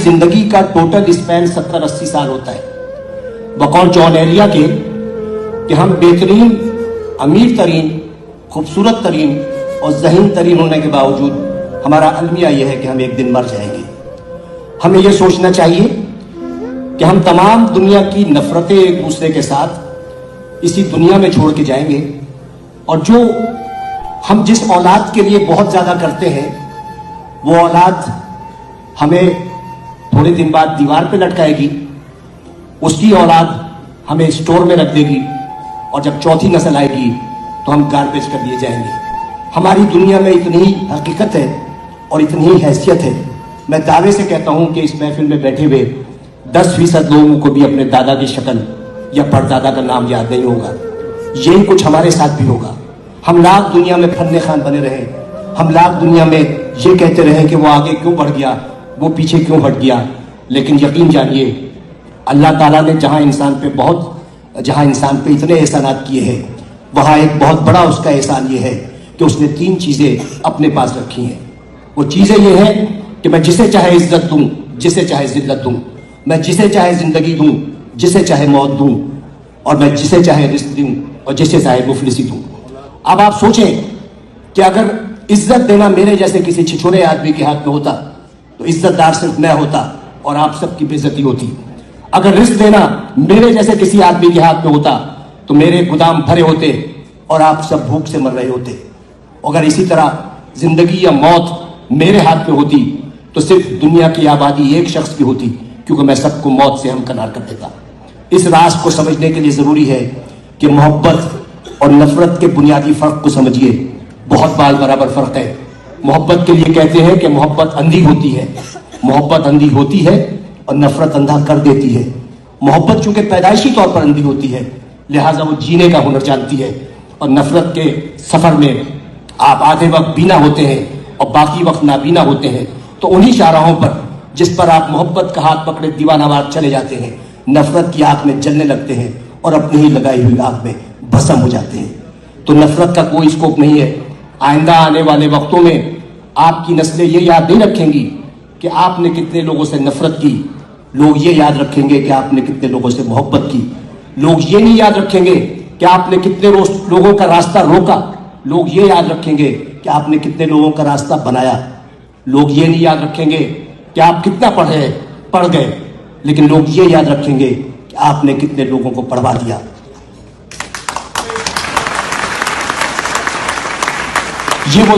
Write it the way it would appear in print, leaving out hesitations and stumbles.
जिंदगी का total span 70-80 साल होता है बकौल जॉन एरिया के कि हम बेहतरीन, अमीर तरीन, खूबसूरत तरीन और ज़हीन तरीन होने के बावजूद हमारा अलमिया यह है कि हम एक दिन मर जाएंगे। हमें यह सोचना चाहिए कि हम तमाम दुनिया की नफरतें एक दूसरे के साथ इसी दुनिया में छोड़ के जाएंगे, और जो हम जिस औलाद के लिए बहुत ज़्यादा करते हैं वो औलाद हमें थोड़े दिन बाद दीवार पे लटकाएगी, उसकी औलाद हमें स्टोर में रख देगी, और जब चौथी नस्ल आएगी तो हम गार्बेज कर दिए जाएंगे। हमारी दुनिया में इतनी ही हकीकत है और इतनी ही हैसियत है, मैं दावे से कहता हूं कि इस महफिल में बैठे हुए 10% लोगों को भी अपने दादा की शक्ल या परदादा का नाम याद नहीं होगा। यही कुछ हमारे साथ भी होगा। हम लाख दुनिया में फन्ने खान बने रहे, हम लाख दुनिया में ये कहते रहे कि वो आगे क्यों बढ़ गया, वो पीछे क्यों हट गया, लेकिन यकीन जानिए अल्लाह ताला ने जहां इंसान पे इतने एहसानात किए हैं, वहां एक बहुत बड़ा उसका एहसान ये है कि उसने 3 चीजें अपने पास रखी हैं। वो चीजें ये हैं कि मैं जिसे चाहे इज्जत दूं, जिसे चाहे जिल्लत दूं, मैं जिसे चाहे जिंदगी दूं, जिसे चाहे मौत दूं, और मैं जिसे चाहे रिस्क दूं और जिसे चाहे मुफलिसी दूं। अब आप सोचें कि अगर इज्जत देना मेरे जैसे किसी छिछोरे आदमी के हाथ में होता तो इज्जतदार सिर्फ मैं होता और आप सबकी बेइज्जती होती। अगर रिस्क देना मेरे जैसे किसी आदमी के हाथ में होता तो मेरे गुदाम भरे होते और आप सब भूख से मर रहे होते। अगर इसी तरह जिंदगी या मौत मेरे हाथ में होती तो सिर्फ दुनिया की आबादी एक शख्स की होती, क्योंकि मैं सबको मौत से हमकनार कर देता। इस राज को समझने के लिए जरूरी है कि मोहब्बत और नफरत के बुनियादी फर्क को समझिए। बहुत बाल बराबर फर्क है। मोहब्बत के लिए कहते हैं कि मोहब्बत अंधी होती है, मोहब्बत अंधी होती है और नफरत अंधा कर देती है। मोहब्बत चूंकि पैदाइशी तौर पर अंधी होती है, लिहाजा वो जीने का हुनर जानती है, और नफरत के सफर में आप आधे वक्त बीना होते हैं और बाकी वक्त नाबीना होते हैं। तो उन्हीं शाहराहों पर जिस पर आप मोहब्बत का हाथ पकड़े दीवानावार चले जाते हैं, नफरत की आग में जलने लगते हैं और अपनी ही लगाई हुई आग में भस्म हो जाते हैं। तो नफरत का कोई स्कोप नहीं है। आइंदा आने वाले वक्तों में आपकी नस्लें ये याद नहीं रखेंगी कि आपने कितने लोगों से नफरत की, लोग ये याद रखेंगे कि आपने कितने लोगों से मोहब्बत की। लोग ये नहीं याद रखेंगे कि आपने कितने लोगों का रास्ता रोका, लोग ये याद रखेंगे कि आपने कितने लोगों का रास्ता बनाया। लोग ये नहीं याद रखेंगे कि आप कितना पढ़ गए, लेकिन लोग ये याद रखेंगे कि आपने कितने लोगों को पढ़वा दिया। ये वो